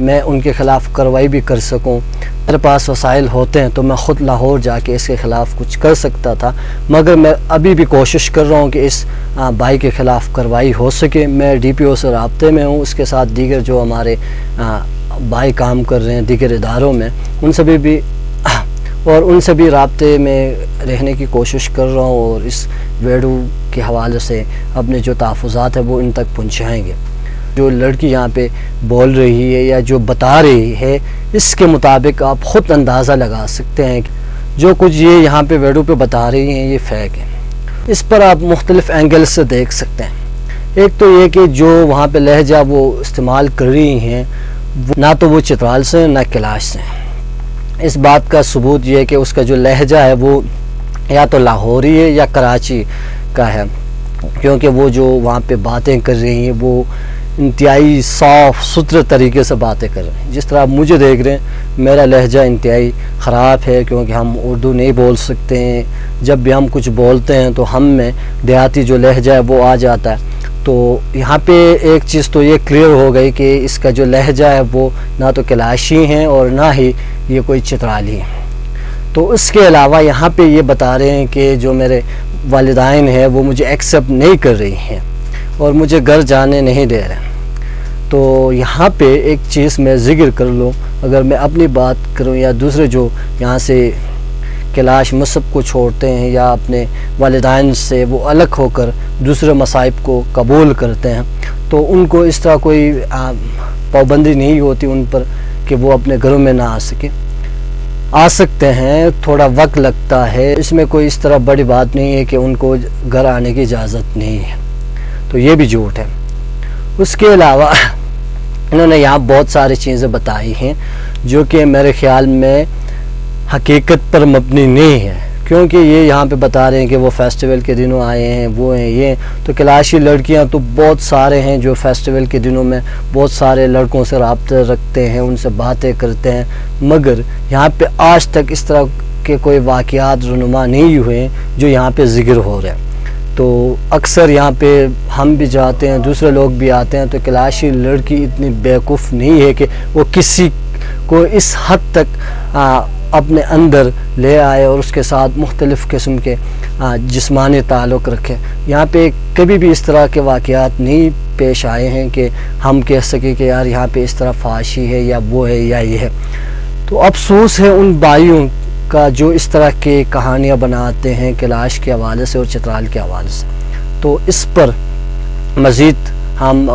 میں ان کے خلاف کارروائی بھی کر سکوں. میرے پاس وسائل ہوتے ہیں تو میں خود لاہور جا کے اس کے خلاف کچھ کر سکتا تھا، مگر میں ابھی بھی کوشش کر رہا ہوں کہ اس بھائی کے خلاف کارروائی ہو سکے. میں ڈی پی او سے رابطے میں ہوں، اس کے ساتھ دیگر جو ہمارے بھائی کام کر رہے ہیں دیگر اداروں میں ان سے بھی رابطے میں رہنے کی کوشش کر رہا ہوں، اور اس ویڈیو کے حوالے سے اپنے جو تحفظات ہیں وہ ان تک پہنچائیں گے. جو لڑکی یہاں پہ بول رہی ہے یا جو بتا رہی ہے، اس کے مطابق آپ خود اندازہ لگا سکتے ہیں کہ جو کچھ یہ یہاں پہ ویڈیو پہ بتا رہی ہیں یہ فیک ہے. اس پر آپ مختلف اینگل سے دیکھ سکتے ہیں. ایک تو یہ کہ جو وہاں پہ لہجہ وہ استعمال کر رہی ہیں نہ تو وہ چترال سے ہیں نہ کیلاش سے ہیں. اس بات کا ثبوت یہ ہے کہ اس کا جو لہجہ ہے وہ یا تو لاہوری ہے یا کراچی کا ہے، کیونکہ وہ جو وہاں پہ باتیں کر رہی ہیں وہ انتہائی صاف ستھرے طریقے سے باتیں کر رہے ہیں. جس طرح آپ مجھے دیکھ رہے ہیں میرا لہجہ انتہائی خراب ہے کیونکہ ہم اردو نہیں بول سکتے ہیں. جب بھی ہم کچھ بولتے ہیں تو ہم میں دیہاتی جو لہجہ ہے وہ آ جاتا ہے. تو یہاں پہ ایک چیز تو یہ کلیئر ہو گئی کہ اس کا جو لہجہ ہے وہ نہ تو کلاشی ہیں اور نہ ہی یہ کوئی چترالی ہے. تو اس کے علاوہ یہاں پہ یہ بتا رہے ہیں کہ جو میرے والدین ہیں وہ مجھے ایکسیپٹ نہیں کر رہی ہیں اور مجھے گھر جانے نہیں دے رہے. تو یہاں پہ ایک چیز میں ذکر کر لوں، اگر میں اپنی بات کروں یا دوسرے جو یہاں سے کیلاش مذہب کو چھوڑتے ہیں یا اپنے والدین سے وہ الگ ہو کر دوسرے مذاہب کو قبول کرتے ہیں، تو ان کو اس طرح کوئی پابندی نہیں ہوتی ان پر کہ وہ اپنے گھروں میں نہ آ سکتے ہیں. تھوڑا وقت لگتا ہے، اس میں کوئی اس طرح بڑی بات نہیں ہے کہ ان کو گھر آنے کی اجازت نہیں ہے. تو یہ بھی جھوٹ ہے. اس کے علاوہ انہوں نے یہاں بہت ساری چیزیں بتائی ہیں جو کہ میرے خیال میں حقیقت پر مبنی نہیں ہے، کیونکہ یہ یہاں پہ بتا رہے ہیں کہ وہ فیسٹیول کے دنوں آئے ہیں، وہ ہیں یہ. تو کلاشی لڑکیاں تو بہت سارے ہیں جو فیسٹیول کے دنوں میں بہت سارے لڑکوں سے رابطہ رکھتے ہیں، ان سے باتیں کرتے ہیں، مگر یہاں پہ آج تک اس طرح کے کوئی واقعات رونما نہیں ہوئے جو یہاں پہ ذکر ہو رہے ہیں. تو اکثر یہاں پہ ہم بھی جاتے ہیں، دوسرے لوگ بھی آتے ہیں، تو کلاشی لڑکی اتنی بیوقوف نہیں ہے کہ وہ کسی کو اس حد تک اپنے اندر لے آئے اور اس کے ساتھ مختلف قسم کے جسمانی تعلق رکھے. یہاں پہ کبھی بھی اس طرح کے واقعات نہیں پیش آئے ہیں کہ ہم کہہ سکیں کہ یار یہاں پہ اس طرح فحاشی ہے یا وہ ہے یا یہ ہے. تو افسوس ہے ان بھائیوں کا جو اس طرح کے کہانیاں بناتے ہیں کیلاش کے حوالے سے اور چترال کے حوالے سے. تو اس پر مزید ہم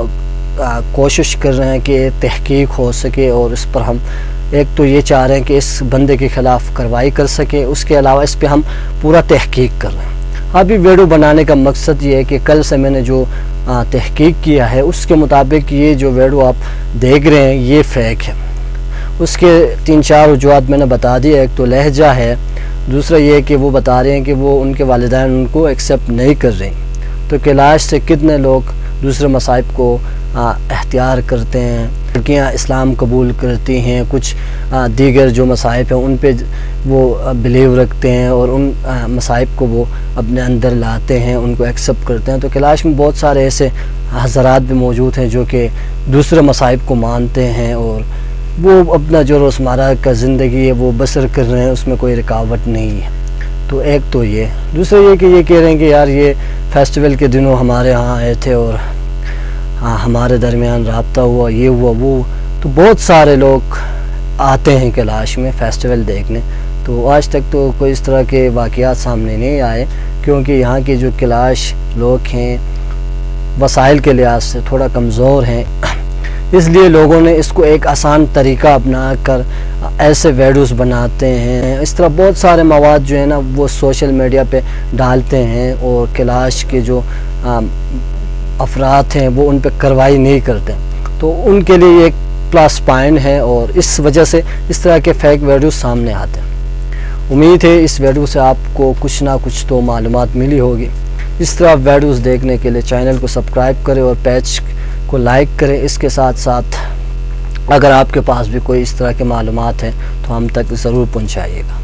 کوشش کر رہے ہیں کہ تحقیق ہو سکے، اور اس پر ہم ایک تو یہ چاہ رہے ہیں کہ اس بندے کے خلاف کارروائی کر سکے، اس کے علاوہ اس پہ ہم پورا تحقیق کر رہے ہیں. ابھی ویڈیو بنانے کا مقصد یہ ہے کہ کل سے میں نے جو تحقیق کیا ہے اس کے مطابق یہ جو ویڈیو آپ دیکھ رہے ہیں یہ فیک ہے. اس کے 3-4 وجوہات میں نے بتا دیا. ایک تو لہجہ ہے، دوسرا یہ کہ وہ بتا رہے ہیں کہ وہ ان کے والدین ان کو ایکسیپٹ نہیں کر رہے. تو کیلاش سے کتنے لوگ دوسرے مذاہب کو اختیار کرتے ہیں، لڑکیاں اسلام قبول کرتی ہیں، کچھ دیگر جو مذاہب ہیں ان پہ وہ بلیو رکھتے ہیں اور ان مذاہب کو وہ اپنے اندر لاتے ہیں، ان کو ایکسیپٹ کرتے ہیں. تو کیلاش میں بہت سارے ایسے حضرات بھی موجود ہیں جو کہ دوسرے مذاہب کو مانتے ہیں اور وہ اپنا جو روزمرہ کا زندگی ہے وہ بسر کر رہے ہیں، اس میں کوئی رکاوٹ نہیں ہے. تو ایک تو یہ، دوسرا یہ کہ یہ کہہ رہے ہیں کہ یار یہ فیسٹیول کے دنوں ہمارے ہاں آئے تھے اور ہمارے درمیان رابطہ ہوا، یہ ہوا وہ. تو بہت سارے لوگ آتے ہیں کیلاش میں فیسٹیول دیکھنے. تو آج تک تو کوئی اس طرح کے واقعات سامنے نہیں آئے، کیونکہ یہاں کے جو کیلاش لوگ ہیں وسائل کے لحاظ سے تھوڑا کمزور ہیں، اس لیے لوگوں نے اس کو ایک آسان طریقہ اپنا کر ایسے ویڈیوز بناتے ہیں. اس طرح بہت سارے مواد جو ہے نا وہ سوشل میڈیا پہ ڈالتے ہیں اور کیلاش کے جو افراد ہیں وہ ان پہ کارروائی نہیں کرتے. تو ان کے لیے ایک پلس پوائنٹ ہے اور اس وجہ سے اس طرح کے فیک ویڈیوز سامنے آتے ہیں. امید ہے اس ویڈیو سے آپ کو کچھ نہ کچھ تو معلومات ملی ہوگی. اس طرح ویڈیوز دیکھنے کے لیے چینل کو سبسکرائب کریں اور پیج کو لائک کریں. اس کے ساتھ ساتھ اگر آپ کے پاس بھی کوئی اس طرح کے معلومات ہیں تو ہم تک ضرور پہنچائیے گا.